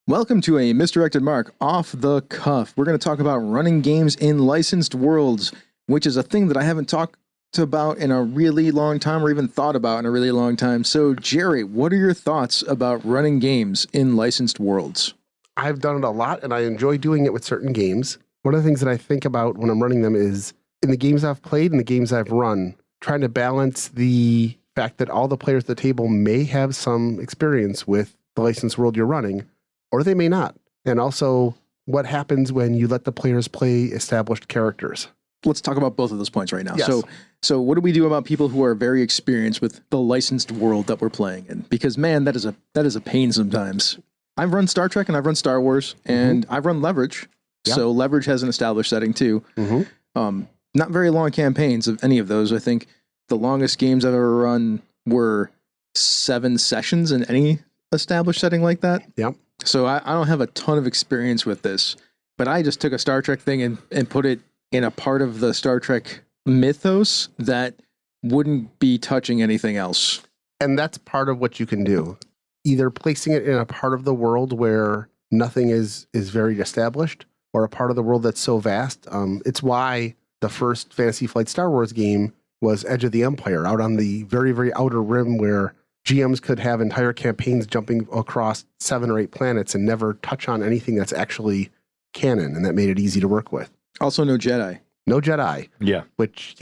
Welcome to a misdirected mark off the cuff. We're going to talk about running games in licensed worlds, which is a thing that I haven't talked about in a really long time or even thought about in a really long time. So, Jerry, what are your thoughts about running games in licensed worlds? I've done it a lot, and I enjoy doing it with certain games. One of the things that I think about when I'm running them is, in the games I've played and the games I've run, trying to balance the fact that all the players at the table may have some experience with the licensed world you're running, or they may not. And also, what happens when you let the players play established characters? Let's talk about both of those points right now. Yes. So what do we do about people who are very experienced with the licensed world that we're playing in? Because, man, that is a pain sometimes. I've run Star Trek and I've run Star Wars and I've run Leverage. Yeah. So Leverage has an established setting too. Not very long campaigns of any of those. I think the longest games I've ever run were 7 sessions in any established setting like that. Yep. So I don't have a ton of experience with this, but I just took a Star Trek thing and put it in a part of the Star Trek mythos that wouldn't be touching anything else. And that's part of what you can do. Either placing it in a part of the world where nothing is very established, or a part of the world that's so vast. It's why the first Fantasy Flight Star Wars game was Edge of the Empire, out on the very, very outer rim where GMs could have entire campaigns jumping across 7 or 8 planets and never touch on anything that's actually canon, and that made it easy to work with. Also, no Jedi. No Jedi. Yeah. Which,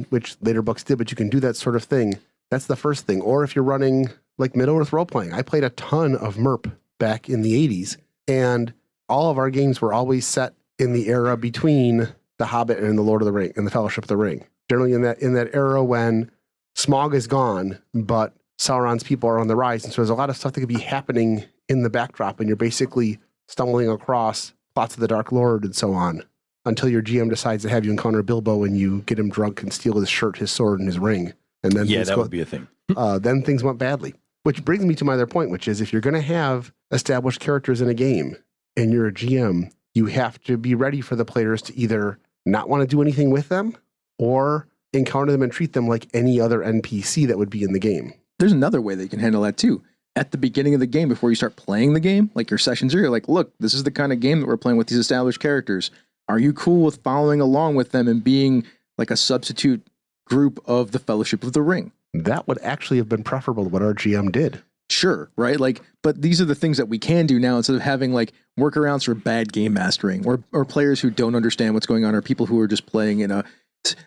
which later books did, but you can do that sort of thing. That's the first thing. Or if you're running like Middle-earth role-playing. I played a ton of MMP back in the 80s, and all of our games were always set in the era between The Hobbit and The Lord of the Ring and The Fellowship of the Ring. Generally in that era when Smaug is gone, but Sauron's people are on the rise. And so there's a lot of stuff that could be happening in the backdrop, and you're basically stumbling across plots of the Dark Lord and so on until your GM decides to have you encounter Bilbo and you get him drunk and steal his shirt, his sword, and his ring. And then that would be a thing. Then things went badly. Which brings me to my other point, which is if you're going to have established characters in a game and you're a GM, you have to be ready for the players to either not want to do anything with them or encounter them and treat them like any other NPC that would be in the game. There's another way they can handle that too. At the beginning of the game, before you start playing the game, like your sessions are, you're like, look, this is the kind of game that we're playing with these established characters. Are you cool with following along with them and being like a substitute group of the Fellowship of the Ring? That would actually have been preferable to what our GM did. Sure, right? Like, but these are the things that we can do now instead of having like workarounds for bad game mastering or players who don't understand what's going on or people who are just playing in a...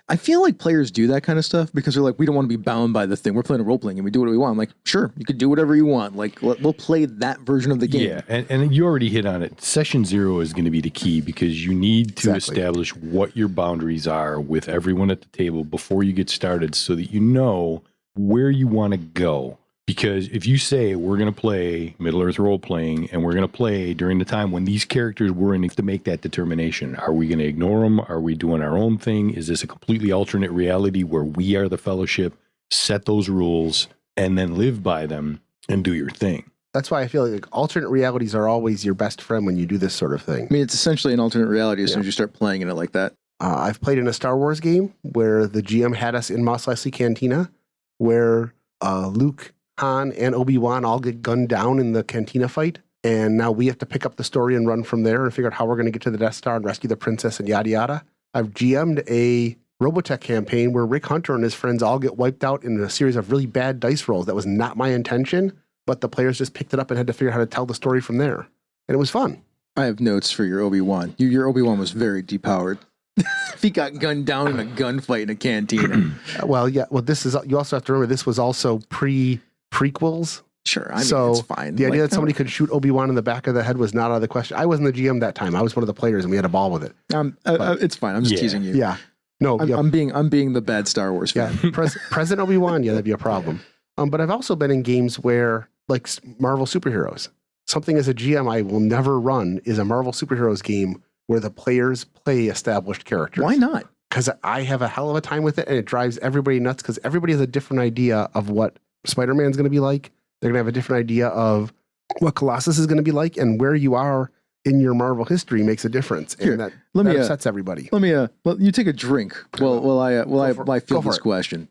I feel like players do that kind of stuff because they're like, we don't want to be bound by the thing. We're playing a role playing and we do what we want. I'm like, sure, you could do whatever you want. Like, we'll play that version of the game. Yeah, and you already hit on it. Session 0 is going to be the key because you need to establish what your boundaries are with everyone at the table before you get started so that you know where you want to go. Because if you say we're going to play Middle-earth role-playing and we're going to play during the time when these characters were in to make that determination, are we going to ignore them? Are we doing our own thing? Is this a completely alternate reality where we are the Fellowship, set those rules, and then live by them and do your thing? That's why I feel like alternate realities are always your best friend when you do this sort of thing. I mean, it's essentially an alternate reality as soon as you start playing in it like that. I've played in a Star Wars game where the GM had us in Mos Eisley Cantina where Luke, Han, and Obi-Wan all get gunned down in the cantina fight. And now we have to pick up the story and run from there and figure out how we're going to get to the Death Star and rescue the princess and yada yada. I've GM'd a Robotech campaign where Rick Hunter and his friends all get wiped out in a series of really bad dice rolls. That was not my intention, but the players just picked it up and had to figure out how to tell the story from there. And it was fun. I have notes for your Obi-Wan. Your Obi-Wan was very depowered. If he got gunned down in a gunfight in a cantina. Well, this is, you also have to remember this was also prequels. Sure, I mean, so it's fine. The idea that somebody could shoot Obi-Wan in the back of the head was not out of the question. I wasn't the GM that time. I was one of the players, and we had a ball with it. It's fine. I'm just teasing you. Yeah. No, I'm being the bad Star Wars fan. Yeah, President Obi-Wan, that'd be a problem. But I've also been in games where, like Marvel superheroes, something as a GM I will never run is a Marvel superheroes game where the players play established characters. Why not? Because I have a hell of a time with it, and it drives everybody nuts because everybody has a different idea of what Spider-Man's going to be like. They're going to have a different idea of what Colossus is going to be like, and where you are in your Marvel history makes a difference. And that upsets everybody. Let me you take a drink while I field this question.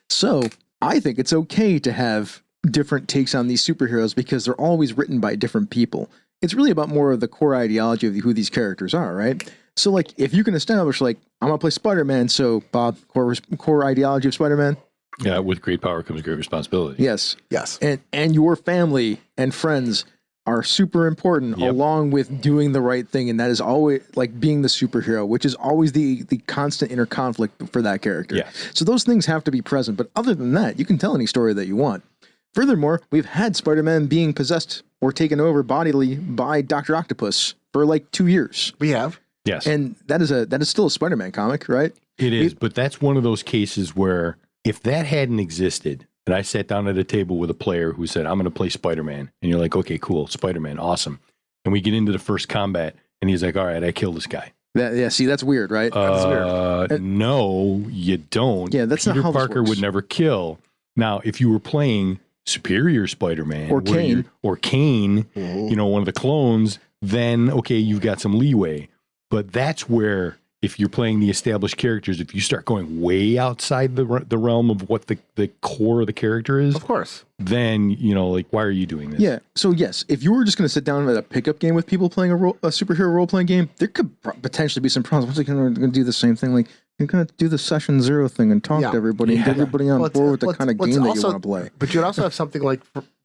So I think it's okay to have different takes on these superheroes because they're always written by different people. it's really about more of the core ideology of who these characters are, right? So like, if you can establish like, I'm gonna play Spider-Man, so Bob, core ideology of Spider-Man. Yeah, with great power comes great responsibility. Yes. Yes. And your family and friends are super important, along with doing the right thing, and that is always like being the superhero, which is always the constant inner conflict for that character. Yeah. So those things have to be present, but other than that, you can tell any story that you want. Furthermore, we've had Spider-Man being possessed or taken over bodily by Dr. Octopus for like 2 years. We have. Yes. And that is still a Spider-Man comic, right? It is, but that's one of those cases where if that hadn't existed, and I sat down at a table with a player who said, I'm going to play Spider-Man. And you're like, okay, cool. Spider-Man. Awesome. And we get into the first combat and he's like, all right, I killed this guy. See, that's weird, right? That's weird. No, you don't. Yeah, that's Peter not how Parker this works. would never kill. Now, if you were playing Superior Spider-Man Or Kane. You know, one of the clones, then, okay, you've got some leeway. But that's where, if you're playing the established characters, if you start going way outside the realm of what the core of the character is, Of course. then, you know, like, why are you doing this? Yeah. So yes, if you were just going to sit down at a pickup game with people playing a superhero role playing game, there could potentially be some problems. Once again, we're going to do the same thing. Like you're going to do the session 0 thing and talk to everybody and get everybody on board with the kind of game that you want to play. But you'd also have something like,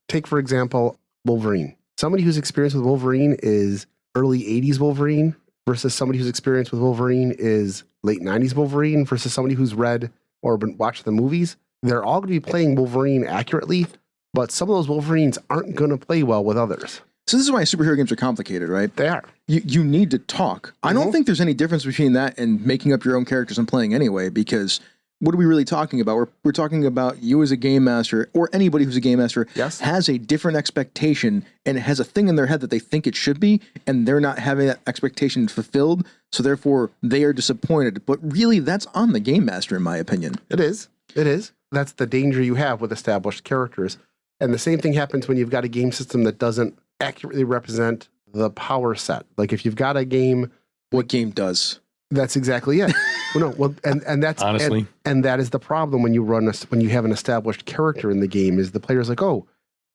take for example, Wolverine. Somebody who's experienced with Wolverine is early 80s Wolverine versus somebody who's experienced with Wolverine is late 90s Wolverine versus somebody who's read or been watched the movies. They're all going to be playing Wolverine accurately, but some of those Wolverines aren't going to play well with others. So this is why superhero games are complicated, right? They are. You need to talk. I don't think there's any difference between that and making up your own characters and playing anyway, because what are we really talking about? We're talking about you as a game master, or anybody who's a game master has a different expectation and has a thing in their head that they think it should be, and they're not having that expectation fulfilled, so therefore they are disappointed. But really, that's on the game master, in my opinion. It is. It is. That's the danger you have with established characters. And the same thing happens when you've got a game system that doesn't accurately represent the power set. Like if you've got a game... What game does? That's exactly it. And that's honestly, and that is the problem when you when you have an established character in the game. Is the player's like, oh,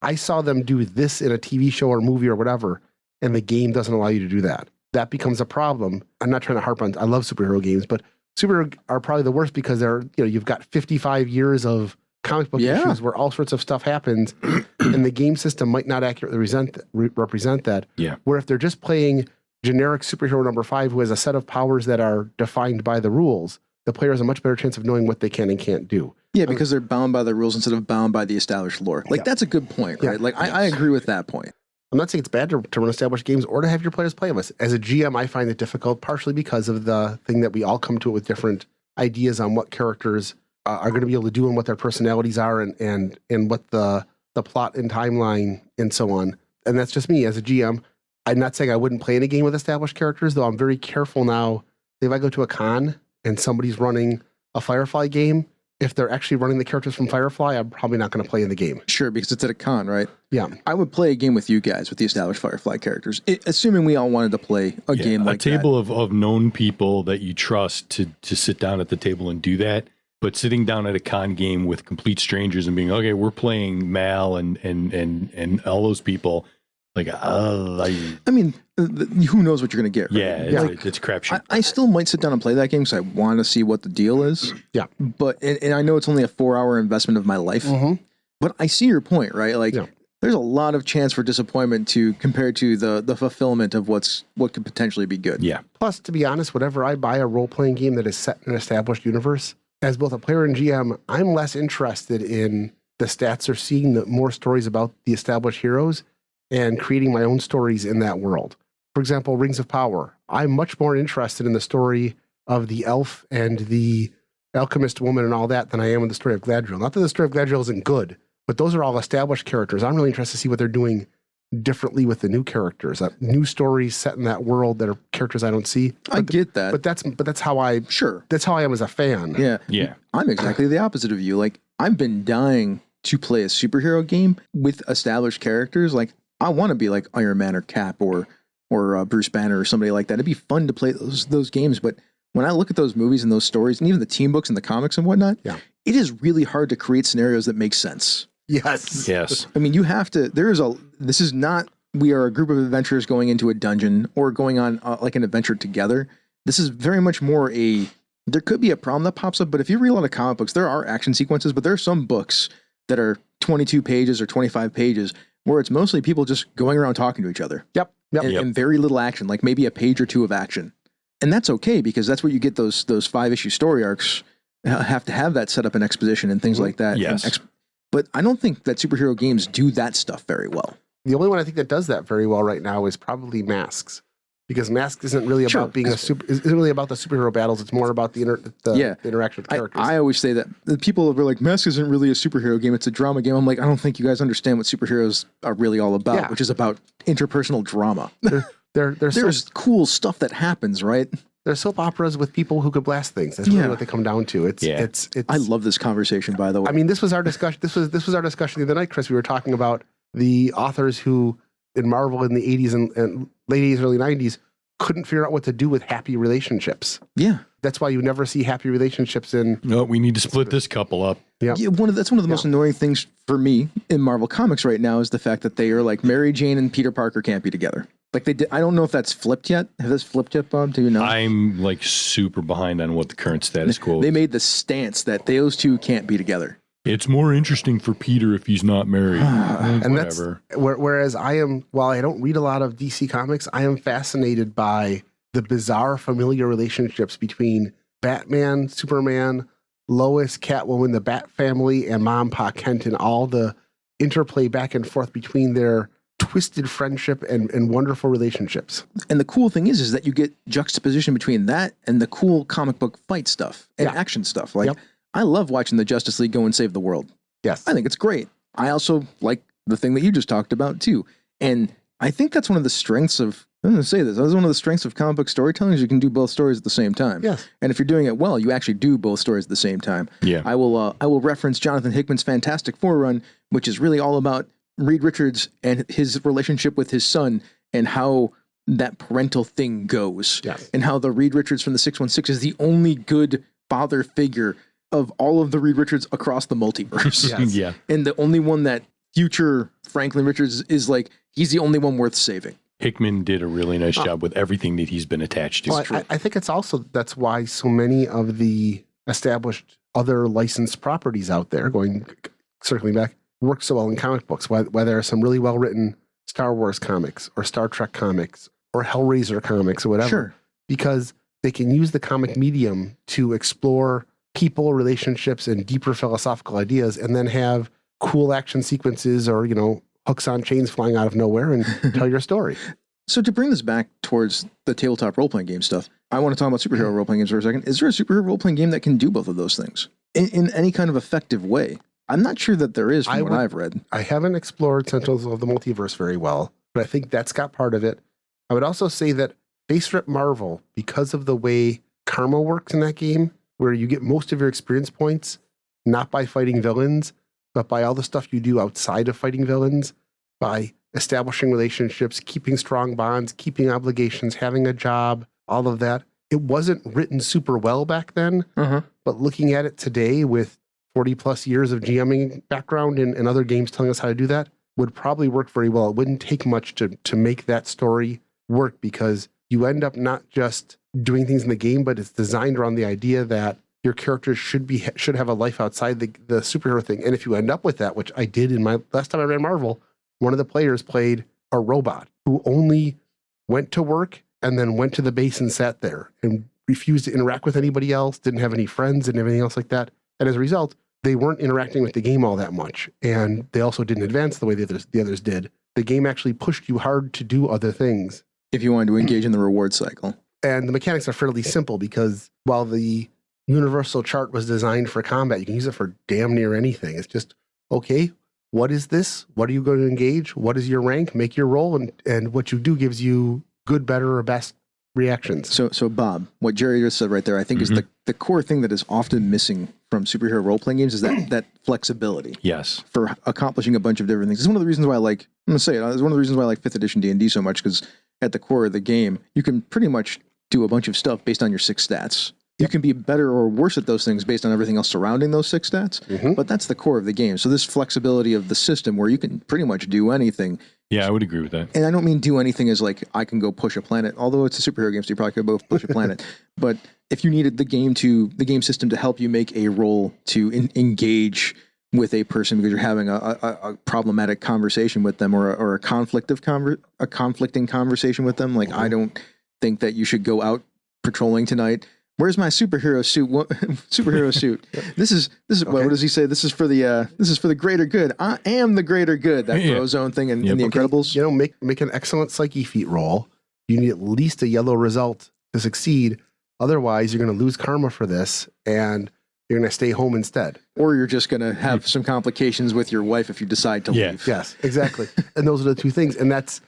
I saw them do this in a TV show or movie or whatever, and the game doesn't allow you to do that. That becomes a problem. I'm not trying to harp on. I love superhero games, but superhero are probably the worst because you've got 55 years of comic book issues where all sorts of stuff happens, and the game system might not accurately represent that. Yeah. Where if they're just playing generic superhero number 5 who has a set of powers that are defined by the rules, the player has a much better chance of knowing what they can and can't do. Yeah, because they're bound by the rules instead of bound by the established lore. Like, that's a good point, right? Like, I agree with that point. I'm not saying it's bad to run established games or to have your players play them. As a GM, I find it difficult, partially because of the thing that we all come to it with different ideas on what characters are going to be able to do and what their personalities are and what the plot and timeline and so on. And that's just me as a GM. I'm not saying I wouldn't play in a game with established characters, though I'm very careful now. If I go to a con and somebody's running a Firefly game, if they're actually running the characters from Firefly, I'm probably not going to play in the game. Sure, because it's at a con, right? Yeah. I would play a game with you guys with the established Firefly characters, assuming we all wanted to play a game like that. A table of known people that you trust to sit down at the table and do that. But sitting down at a con game with complete strangers and being, okay, we're playing Mal and all those people. Like, I mean, who knows what you're going to get, right? Yeah, it's crapshoot. I still might sit down and play that game because I want to see what the deal is. Yeah. But, and I know it's only a 4-hour investment of my life, but I see your point, right? Like, there's a lot of chance for disappointment compared to the fulfillment of what could potentially be good. Yeah. Plus, to be honest, whenever I buy a role-playing game that is set in an established universe, as both a player and GM, I'm less interested in the stats or seeing more stories about the established heroes and creating my own stories in that world. For example, Rings of Power. I'm much more interested in the story of the elf and the alchemist woman and all that than I am in the story of Gladriel. Not that the story of Gladriel isn't good, but those are all established characters. I'm really interested to see what they're doing differently with the new characters, new stories set in that world that are characters I don't see. I get that. But that's how I am as a fan. Yeah. Yeah. I'm exactly the opposite of you. Like, I've been dying to play a superhero game with established characters. Like, I want to be like Iron Man or Cap or Bruce Banner or somebody like that. It'd be fun to play those games. But when I look at those movies and those stories and even the team books and the comics and whatnot, it is really hard to create scenarios that make sense. Yes. Yes. I mean, you have to, this is not we are a group of adventurers going into a dungeon or going on like an adventure together. This is very much more there could be a problem that pops up, but if you read a lot of comic books, there are action sequences, but there are some books that are 22 pages or 25 pages where it's mostly people just going around talking to each other. Yep. And very little action, like maybe a page or two of action. And that's okay because that's what you get those 5-issue story arcs have to have that set up in exposition and things like that. Yes. But I don't think that superhero games do that stuff very well. The only one I think that does that very well right now is probably Masks, because Masks isn't really about being isn't really about the superhero battles. It's more about the interaction with characters. I always say that the people are like, Masks isn't really a superhero game; it's a drama game. I'm like, I don't think you guys understand what superheroes are really all about, which is about interpersonal drama. There's cool stuff that happens, right? They're soap operas with people who could blast things. That's really what they come down to. It's. I love this conversation, by the way. I mean, this was our discussion. This was our discussion the other night, Chris. We were talking about the authors who, in Marvel in the 80s and late 80s, early 90s, couldn't figure out what to do with happy relationships. Yeah. That's why you never see happy relationships in... No, we need to split this couple up. Yeah. That's one of the most annoying things for me in Marvel Comics right now is the fact that they are like Mary Jane and Peter Parker can't be together. Like they did. I don't know if that's flipped yet. Have this flipped yet, Bob? Do you know? I'm like super behind on what the current status quo is. They made the stance that those two can't be together. It's more interesting for Peter if he's not married. And whatever. Whereas while I don't read a lot of DC Comics, I am fascinated by the bizarre familiar relationships between Batman, Superman, Lois, Catwoman, the Bat family, and Mom, Pa Kent, and all the interplay back and forth between their twisted friendship and wonderful relationships. And the cool thing is that you get juxtaposition between that and the cool comic book fight stuff and action stuff. Like, I love watching the Justice League go and save the world. Yes. I think it's great. I also like the thing that you just talked about too. And I think that's one of the strengths of, I'm going to say this, that's one of the strengths of comic book storytelling is you can do both stories at the same time. Yes. And if you're doing it well, you actually do both stories at the same time. Yeah. I will reference Jonathan Hickman's Fantastic Four run, which is really all about Reed Richards and his relationship with his son and how that parental thing goes. Yes. And how the Reed Richards from the 616 is the only good father figure of all of the Reed Richards across the multiverse. Yes. Yeah. And the only one that future Franklin Richards is like, he's the only one worth saving. Hickman did a really nice job with everything that he's been attached to. Well, I think it's also, that's why so many of the established other licensed properties out there, circling back, work so well in comic books, whether there are some really well-written Star Wars comics or Star Trek comics or Hellraiser comics or whatever. Sure. Because they can use the comic medium to explore people, relationships, and deeper philosophical ideas, and then have cool action sequences or, hooks on chains flying out of nowhere and tell your story. So to bring this back towards the tabletop role-playing game stuff, I want to talk about superhero role-playing games for a second. Is there a superhero role-playing game that can do both of those things in any kind of effective way? I'm not sure that there is from what I've read. I haven't explored Centrals of the Multiverse very well, but I think that's got part of it. I would also say that Face Rip Marvel, because of the way karma works in that game, where you get most of your experience points, not by fighting villains, but by all the stuff you do outside of fighting villains, by establishing relationships, keeping strong bonds, keeping obligations, having a job, all of that. It wasn't written super well back then, but looking at it today with 40 plus years of GMing background and other games telling us how to do that, would probably work very well. It wouldn't take much to make that story work, because you end up not just doing things in the game, but it's designed around the idea that your characters should have a life outside the superhero thing. And if you end up with that, which I did in my last time I ran Marvel, one of the players played a robot who only went to work and then went to the base and sat there and refused to interact with anybody else, didn't have any friends and everything else like that. And as a result, they weren't interacting with the game all that much. And they also didn't advance the way the others did. The game actually pushed you hard to do other things. If you wanted to engage in the reward cycle. And the mechanics are fairly simple, because while the universal chart was designed for combat, you can use it for damn near anything. It's just, okay, what is this? What are you going to engage? What is your rank? Make your roll, and what you do gives you good, better, or best reactions. So Bob, what Jerry just said right there, I think is the core thing that is often missing from superhero role-playing games is that flexibility. Yes. For accomplishing a bunch of different things. It's one of the reasons why I like, I'm going to say it, it's one of the reasons why I like 5th edition D&D so much, because at the core of the game, you can pretty much do a bunch of stuff based on your 6 stats. You can be better or worse at those things based on everything else surrounding those 6 stats, but that's the core of the game. So this flexibility of the system where you can pretty much do anything. Yeah, I would agree with that. And I don't mean do anything as like I can go push a planet, although it's a superhero game, so you probably could both push a planet. But if you needed the game system to help you make a roll to engage with a person because you're having a problematic conversation with them or a conflicting conversation with them, like I don't think that you should go out patrolling tonight. Where's my superhero suit? Superhero suit. This is okay. What does he say? This is for the greater good. I am the greater good. That Frozone thing in The Incredibles. You know, make an excellent psyche feat roll. You need at least a yellow result to succeed. Otherwise, you're going to lose karma for this, and you're going to stay home instead. Or you're just going to have some complications with your wife if you decide to leave. Yes, exactly. And those are the two things. And that's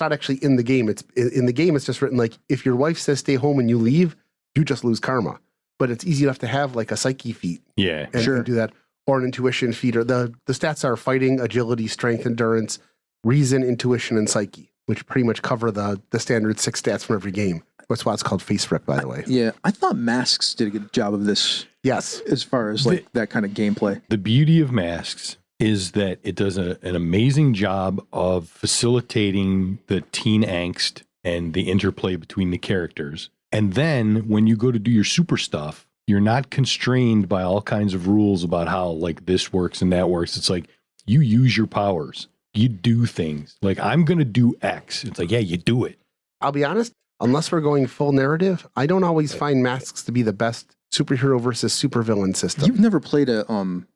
not actually in the game. It's in the game. It's just written like if your wife says stay home and you leave, you just lose karma. But it's easy enough to have like a psyche feat. Yeah, and do that, or an intuition feat. Or the stats are fighting, agility, strength, endurance, reason, intuition, and psyche, which pretty much cover the standard 6 stats from every game. That's why it's called Face Rip, by the way. Yeah, I thought Masks did a good job of this. Yes, as far as like that kind of gameplay. The beauty of Masks is that it does an amazing job of facilitating the teen angst and the interplay between the characters. And then when you go to do your super stuff, you're not constrained by all kinds of rules about how like this works and that works. It's like you use your powers. You do things. Like I'm going to do X. It's like, yeah, you do it. I'll be honest, unless we're going full narrative, I don't always find Masks to be the best superhero versus supervillain system. You've never played a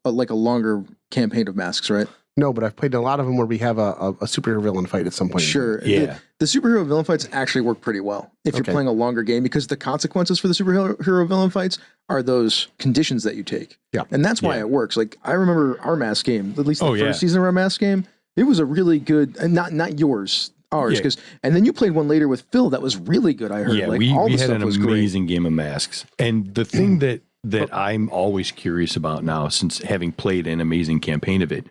longer campaign of Masks, right? No, but I've played a lot of them where we have a superhero villain fight at some point. Sure. Yeah. The superhero villain fights actually work pretty well if you're playing a longer game because the consequences for the superhero villain fights are those conditions that you take. Yeah. And that's why it works. Like I remember our Mask game, at least the first season of our Mask game, it was a really good, and not yours, ours, because and then you played one later with Phil that was really good. I heard. Yeah, like, we all the had stuff an was amazing game of Masks, and the thing that I'm always curious about now, since having played an amazing campaign of it,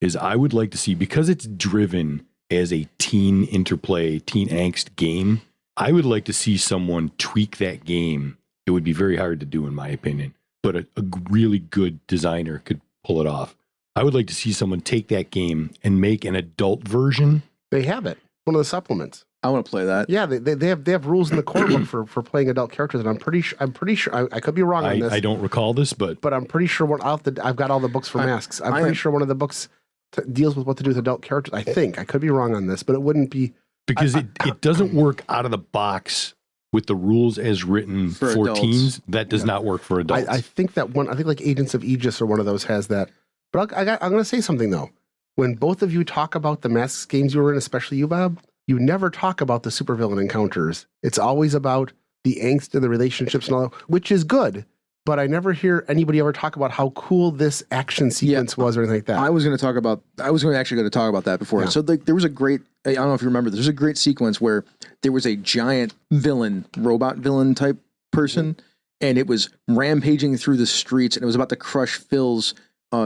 is I would like to see, because it's driven as a teen interplay, teen angst game, I would like to see someone tweak that game. It would be very hard to do, in my opinion, but a really good designer could pull it off. I would like to see someone take that game and make an adult version. They have it. One of the supplements. I want to play that. Yeah, they have rules in the core book for playing adult characters, and I'm pretty sure I could be wrong on this. I don't recall this, but I'm pretty sure I've got all the books for Masks. I'm pretty sure one of the books deals with what to do with adult characters. I think I could be wrong on this, but it wouldn't be because it doesn't work out of the box with the rules as written for teens. That does not work for adults. I think that one. I think like Agents of Aegis or one of those has that. But I'm going to say something though. When both of you talk about the Masks games you were in, especially you, Bob, you never talk about the supervillain encounters. It's always about the angst and the relationships and all that, which is good. But I never hear anybody ever talk about how cool this action sequence was or anything like that. I was actually going to talk about that before. Yeah. So there was a great, I don't know if you remember, there's a great sequence where there was a giant robot villain type person, and it was rampaging through the streets, and it was about to crush Phil's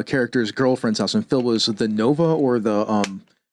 character's girlfriend's house. And Phil was the Nova or the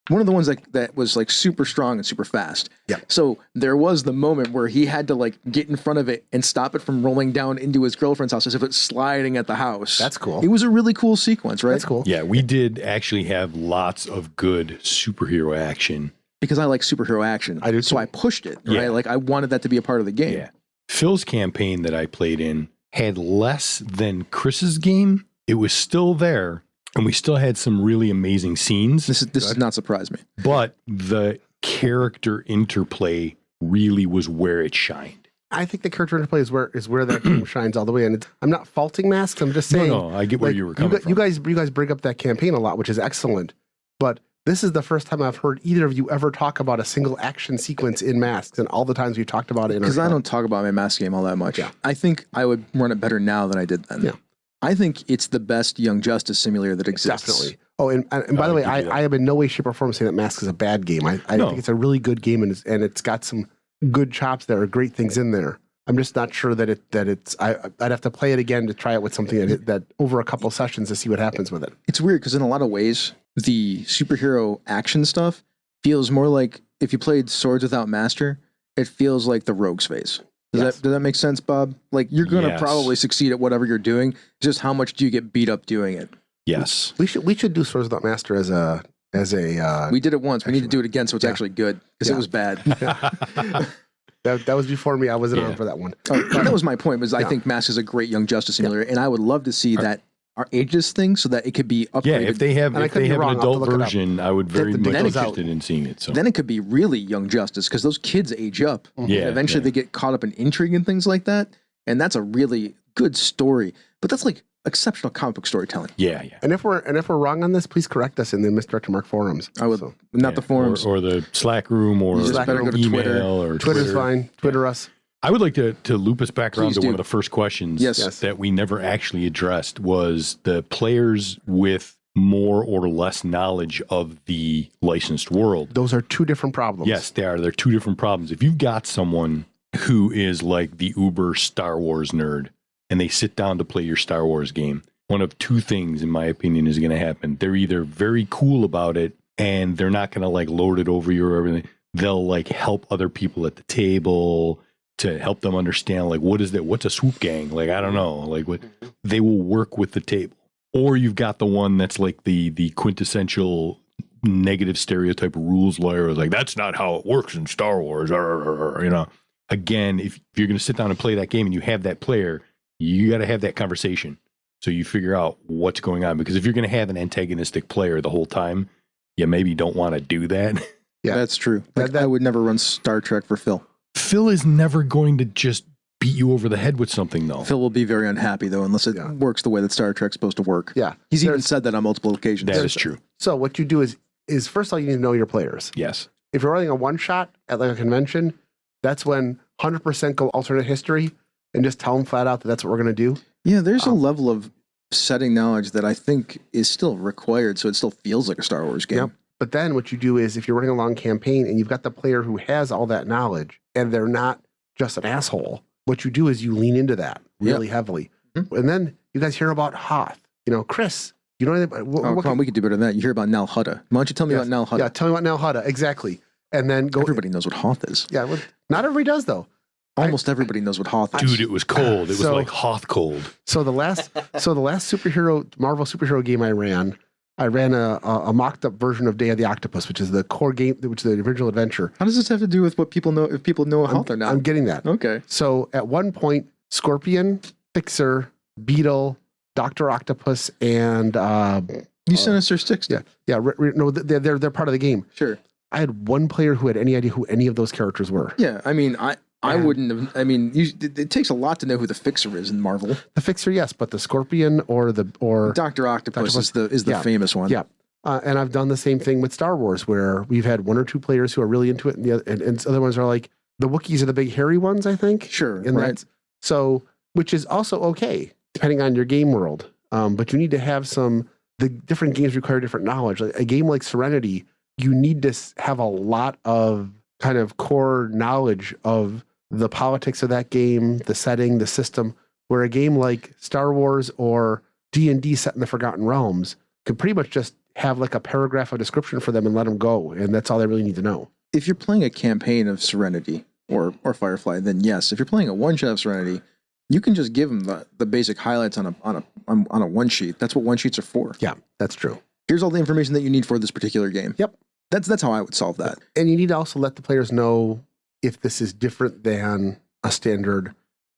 one of the ones that was like super strong and super fast. Yeah. So there was the moment where he had to like get in front of it and stop it from rolling down into his girlfriend's house as if it's sliding at the house. That's cool. It was a really cool sequence, right? That's cool. Yeah, we did actually have lots of good superhero action. Because I like superhero action. I do so too. I pushed it, right? Like I wanted that to be a part of the game. Yeah. Phil's campaign that I played in had less than Chris's game. It was still there. And we still had some really amazing scenes. This does not surprise me. But the character interplay really was where it shined. I think the character interplay is where that game shines all the way. And I'm not faulting Masks. I'm just saying. No, I get where you were coming from. You guys bring up that campaign a lot, which is excellent. But this is the first time I've heard either of you ever talk about a single action sequence in Masks, and all the times we talked about it. Because I don't talk about my Mask game all that much. Yeah. I think I would run it better now than I did then. Yeah. I think it's the best Young Justice simulator that exists. Definitely. Oh, and by the way, I am in no way, shape, or form saying that Mask is a bad game. I think it's a really good game, and it's got some good chops that are great things in there. I'm just not sure that it's. I'd have to play it again to try it with something that over a couple sessions to see what happens with it. It's weird because in a lot of ways, the superhero action stuff feels more like if you played Swords Without Master, it feels like the Rogues phase. Yes. Does that make sense, Bob? Like you're going to Yes. probably succeed at whatever you're doing. Just how much do you get beat up doing it? Yes. We should do Swords Without Master as a We did it once. We need to do it again so it's actually good because Yeah. it was bad. that was before me. I wasn't Yeah. on for that one. That was my point. Was I Yeah. think Mask is a great young Justice simulator, and I would love to see that our ages thing so that it could be upgraded. Yeah, if they have And I if could they be have wrong, an I'll have to adult look it up. version, I would very the much details out. interested in seeing it. So Then it could be really young Justice because those kids age up. Yeah, And eventually yeah. they get caught up in intrigue and things like that. And that's a really good story. But that's like exceptional comic book storytelling. yeah. And if we're wrong on this, please correct us in the Misdirected Mark forums. I would So, not Yeah. the forums. or the Slack room or You just better go to email Twitter. or Twitter's fine. Twitter us. I would like to loop us back around Please to do. one of the first questions Yes. that we never actually addressed was the players with more or less knowledge of the licensed world. Those are two different problems. Yes, they are. They're two different problems. If you've got someone who is like the uber Star Wars nerd and they sit down to play your Star Wars game, one of two things, in my opinion, is going to happen. They're either very cool about it and they're not going to like lord it over you or everything. They'll like help other people at the table to help them understand like what is that? What's a swoop gang? Like I don't know. Like what they will work with the table. Or you've got the one that's like the quintessential negative stereotype rules lawyer, like that's not how it works in Star Wars. You know, again, if you're going to sit down and play that game and you have that player, you got to have that conversation so you figure out what's going on. Because if you're going to have an antagonistic player the whole time, you maybe don't want to do that. Yeah. That's true. Like, That- I would never run Star Trek for Phil. Phil is never going to just beat you over the head with something, though. Phil will be very unhappy though, unless it works the way that Star Trek's supposed to work. Yeah. He's even There's- said that on multiple occasions. That is true. So what you do is first of all, you need to know your players. Yes. If you're running a one shot at like a convention, that's when 100% go alternate history and just tell them flat out that that's what we're going to do. Yeah, there's a level of setting knowledge that I think is still required, so it still feels like a Star Wars game. Yep. But then what you do is if you're running a long campaign and you've got the player who has all that knowledge and they're not just an asshole, what you do is you lean into that really heavily. Mhm. And then you guys hear about Hoth. You know, Chris, you know anything about Oh, come on, we could do better than that. You hear about Nal Hutta. Why don't you tell me about Nal Hutta? Yeah, tell me about Nal Hutta. Exactly. And then go. Everybody knows what Hoth is. Yeah, well, not everybody does though. Almost everybody knows what Hoth is. Dude, it was cold. It was So- like Hoth cold. So the last Marvel superhero game I ran a mocked up version of Day of the Octopus, which is the core game, which is the original adventure. How does this have to do with what people know, if people know Hoth or not? I'm getting that. Okay. So at one point, Scorpion, Fixer, Beetle, Dr. Octopus, and You Sinister Six. yeah, no, they're part of the game. Sure. I had one player who had any idea who any of those characters were. Yeah, I mean, I Yeah. wouldn't have. I mean, it takes a lot to know who the Fixer is in Marvel. The Fixer, yes, but the Scorpion or Doctor Octopus is the Yeah. famous one. Yeah. And I've done the same thing with Star Wars, where we've had one or two players who are really into it, and other ones are like the Wookiees are the big hairy ones, I think. Sure. And right. that's so, which is also okay depending on your game world. But you need to have the different games require different knowledge. Like a game like Serenity, you need to have a lot of kind of core knowledge of the politics of that game, the setting, the system. Where a game like Star Wars or D&D set in the Forgotten Realms can pretty much just have like a paragraph of description for them and let them go, and that's all they really need to know. If you're playing a campaign of Serenity or Firefly, then yes. If you're playing a one shot of Serenity, you can just give them the basic highlights on a one sheet. That's what one sheets are for. Yeah, that's true. Here's all the information that you need for this particular game. Yep. That's how I would solve that. And you need to also let the players know if this is different than a standard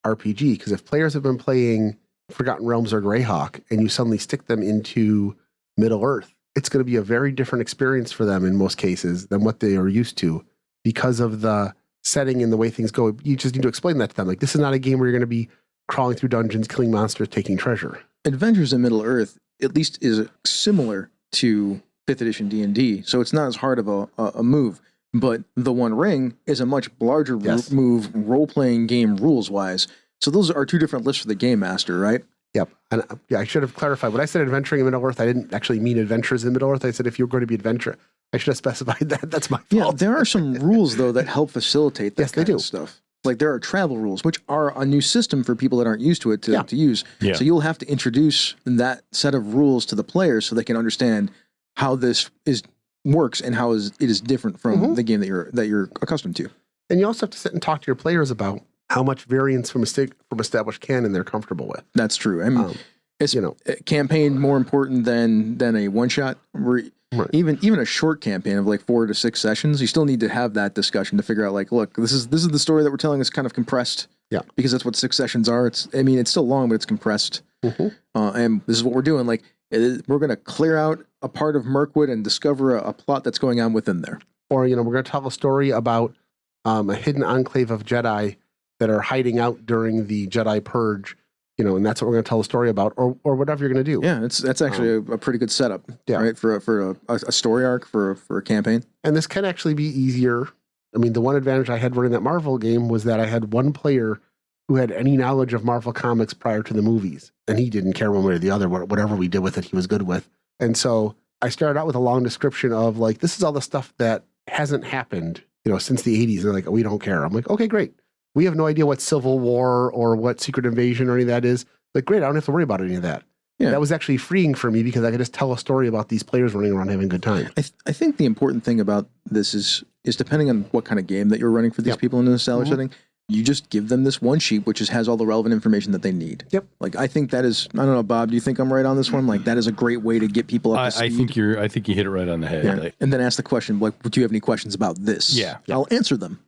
RPG. Because if players have been playing Forgotten Realms or Greyhawk and you suddenly stick them into Middle Earth, it's going to be a very different experience for them in most cases than what they are used to because of the setting and the way things go. You just need to explain that to them. Like, this is not a game where you're going to be crawling through dungeons, killing monsters, taking treasure. Adventures in Middle Earth, at least, is similar to 5th edition D&D, so it's not as hard of a move. But the One Ring is a much larger Yes. move role-playing game rules-wise. So those are two different lists for the Game Master, right? Yep. And yeah, I should have clarified. When I said adventuring in Middle Earth, I didn't actually mean adventures in Middle Earth. I said if you were going to be adventure, I should have specified that. That's my fault. Yeah, there are some rules, though, that help facilitate that Yes, they kind of do. stuff. Like there are travel rules, which are a new system for people that aren't used to it to use. Yeah. So you'll have to introduce that set of rules to the players so they can understand how this works and it is different from the game that you're accustomed to. And you also have to sit and talk to your players about how much variance from established canon they're comfortable with. That's true. I mean, it's campaign more important than a one shot. Right. Even a short campaign of like 4 to 6 sessions, you still need to have that discussion to figure out like, look, this is the story that we're telling is kind of compressed. Yeah, because that's what 6 sessions are. It's still long, but it's compressed. And this is what we're doing. Like we're going to clear out a part of Mirkwood and discover a plot that's going on within there. Or we're going to tell a story about a hidden enclave of Jedi that are hiding out during the Jedi Purge. And that's what we're going to tell a story about, or whatever you're going to do. Yeah, that's actually a pretty good setup, right? For a story arc for a campaign. And this can actually be easier. I mean, the one advantage I had running that Marvel game was that I had one player who had any knowledge of Marvel comics prior to the movies, and he didn't care one way or the other. Whatever we did with it, he was good with. And so I started out with a long description of like, this is all the stuff that hasn't happened, since the 80s. And they're like, we don't care. I'm like, okay, great. We have no idea what Civil War or what Secret Invasion or any of that is. Like, great, I don't have to worry about any of that. Yeah. That was actually freeing for me because I could just tell a story about these players running around having a good time. I think the important thing about this is depending on what kind of game that you're running for these people in an established setting, you just give them this one sheet which has all the relevant information that they need. Yep. Like I think that is, I don't know, Bob, do you think I'm right on this one? Like that is a great way to get people up to speed. I think you hit it right on the head. Yeah. And then ask the question, like, do you have any questions about this? Yeah. I'll answer them.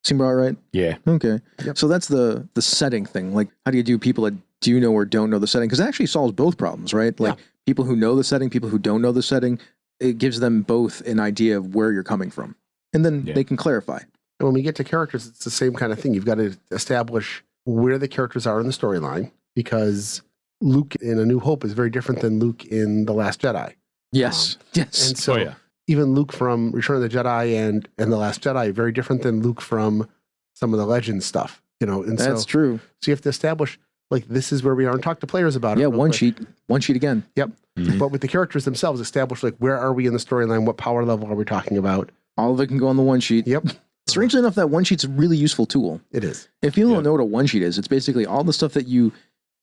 Seem all right? Yeah. Okay. Yep. So that's the setting thing. Like, how do you do people that do know or don't know the setting? Because it actually solves both problems, right? Like people who know the setting, people who don't know the setting, it gives them both an idea of where you're coming from. And then they can clarify. And when we get to characters, it's the same kind of thing. You've got to establish where the characters are in the storyline, because Luke in A New Hope is very different than Luke in The Last Jedi. Yes. Yes. And so even Luke from Return of the Jedi and The Last Jedi, very different than Luke from some of the Legends stuff, And that's true. So you have to establish, like, this is where we are, and talk to players about it. Yeah, one sheet again. Yep. But with the characters themselves, establish, like, where are we in the storyline? What power level are we talking about? All of it can go on the one sheet. Yep. Strangely enough, that one sheet's a really useful tool. It is. If people don't know what a one sheet is, it's basically all the stuff that you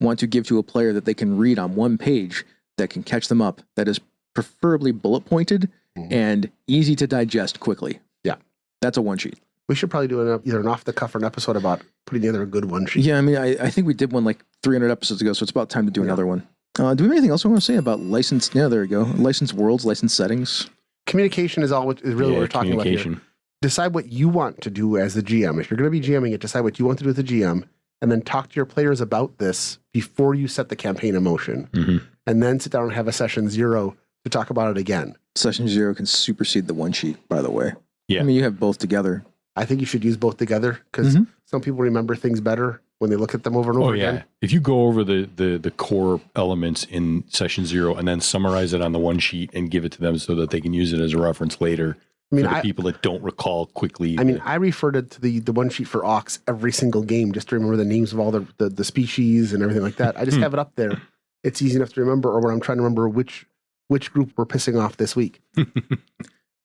want to give to a player that they can read on one page that can catch them up, that is preferably bullet pointed and easy to digest quickly. Yeah. That's a one sheet. We should probably do either an off the cuff or an episode about putting together a good one sheet. Yeah, I mean, I think we did one like 300 episodes ago, so it's about time to do another one. Do we have anything else we want to say about licensed? Yeah, there we go. Licensed worlds, licensed settings. Communication is really what we're talking about here. Decide what you want to do as the GM. If you're going to be GMing it, decide what you want to do with the GM, and then talk to your players about this before you set the campaign in motion. And then sit down and have a session 0 to talk about it again. Session 0 can supersede the one sheet, by the way. Yeah. I mean, you have both together. I think you should use both together because some people remember things better when they look at them over and over again. If you go over the core elements in session 0 and then summarize it on the one sheet and give it to them so that they can use it as a reference later. I mean, for the people that don't recall quickly. I mean, I referred to the one sheet for Aux every single game just to remember the names of all the species and everything like that. I just have it up there. It's easy enough to remember, or when I'm trying to remember which group we're pissing off this week.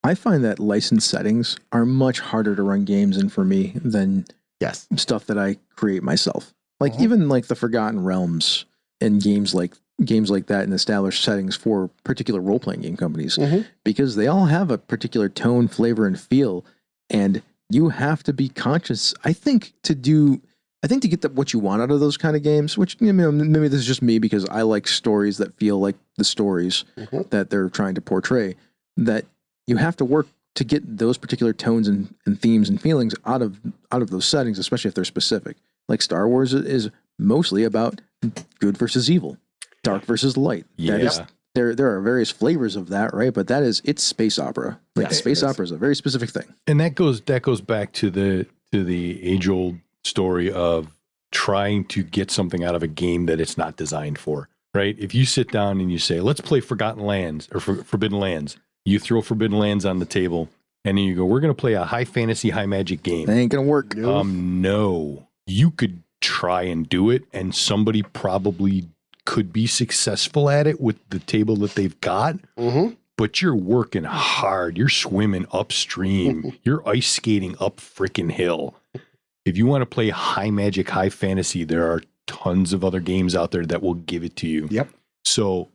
I find that licensed settings are much harder to run games in for me than stuff that I create myself. Like even like the Forgotten Realms and games like that in established settings for particular role-playing game companies, because they all have a particular tone, flavor, and feel, and you have to be conscious, I think, to get what you want out of those kind of games, which, maybe this is just me because I like stories that feel like the stories that they're trying to portray, that you have to work to get those particular tones and themes and feelings out of those settings, especially if they're specific. Like Star Wars is mostly about good versus evil, dark versus light. Yeah. There are various flavors of that, right? But it's space opera. Like space opera is a very specific thing. And that goes back to the age-old story of trying to get something out of a game that it's not designed for, right? If you sit down and you say, let's play Forgotten Lands or Forbidden Lands, you throw Forbidden Lands on the table and then you go, we're going to play a high fantasy, high magic game. That ain't going to work. No. You could try and do it, and somebody probably could be successful at it with the table that they've got, but you're working hard. You're swimming upstream. You're ice skating up frickin' hill. If you want to play high magic, high fantasy, there are tons of other games out there that will give it to you. Yep. So,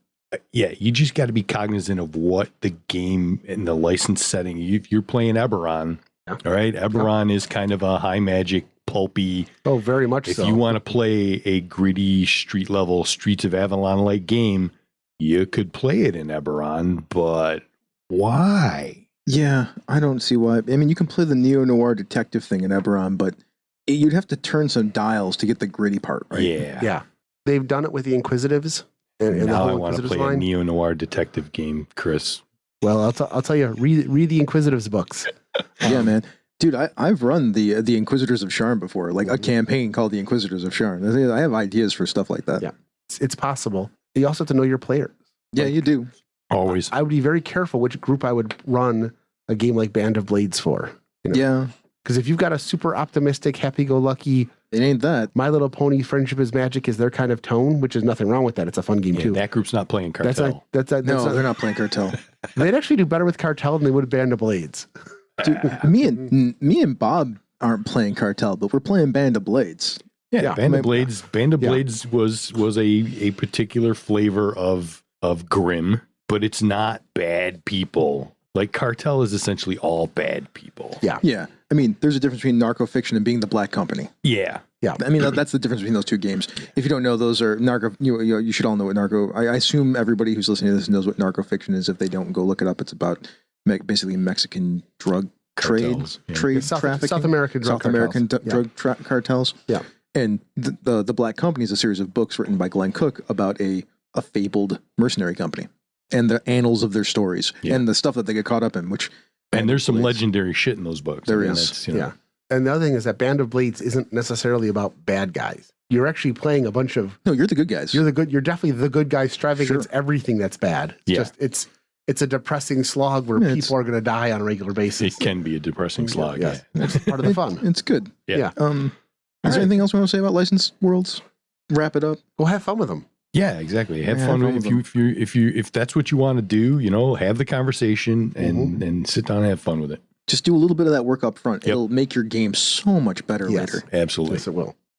you just got to be cognizant of what the game in the licensed setting. If you're playing Eberron, all right, Eberron is kind of a high magic pulpy. Oh, very much If so. you want to play a gritty street level Streets of Avalon like game, you could play it in Eberron, but why? Yeah, I don't see why. I mean, you can play the neo-noir detective thing in Eberron, but you'd have to turn some dials to get the gritty part, right? Yeah. They've done it with the Inquisitives. And the Now whole I want to Inquisitives play a line. neo-noir detective game, Chris. Well, I'll tell you, read the Inquisitives books. Yeah, man. Dude, I've run the Inquisitors of Sharn before, like a campaign called the Inquisitors of Sharn. I have ideas for stuff like that. Yeah. It's possible. You also have to know your players. Yeah, you do. Always. I would be very careful which group I would run a game like Band of Blades for. You know? Yeah, Because if you've got a super optimistic, happy-go-lucky, it ain't that. My Little Pony, Friendship is Magic is their kind of tone, which is nothing wrong with that. It's a fun game too. That group's not playing Cartel. That's No, they're not playing Cartel. They'd actually do better with Cartel than they would Band of Blades. Dude, me and Bob aren't playing Cartel, but we're playing Band of Blades. Yeah, Band of Blades was a particular flavor of grim, but it's not bad people. Like Cartel is essentially all bad people. Yeah. I mean, there's a difference between narco fiction and being the Black Company. Yeah. I mean, that's the difference between those two games. If you don't know, those are narco. You should all know what narco. I assume everybody who's listening to this knows what narco fiction is. If they don't, go look it up. It's about basically Mexican drug Cartels, trade South trafficking, American drug cartels. drug cartels. Yeah. And the Black Company is a series of books written by Glenn Cook about a fabled mercenary company and the annals of their stories and the stuff that they get caught up in. And there's some legendary shit in those books. There is. Yeah. And the other thing is that Band of Blades isn't necessarily about bad guys. You're actually playing a bunch of. No, you're the good guys. You're definitely the good guy striving against everything that's bad. It's a depressing slog where people are going to die on a regular basis. It can be a depressing slog. Yeah. That's part of the fun. It's good. Yeah. Is there anything else we want to say about licensed worlds? Wrap it up. Go have fun with them. Yeah, exactly. Have fun if that's what you want to do. Have the conversation and sit down and have fun with it. Just do a little bit of that work up front. It'll make your game so much better later. Absolutely. Yes, it will.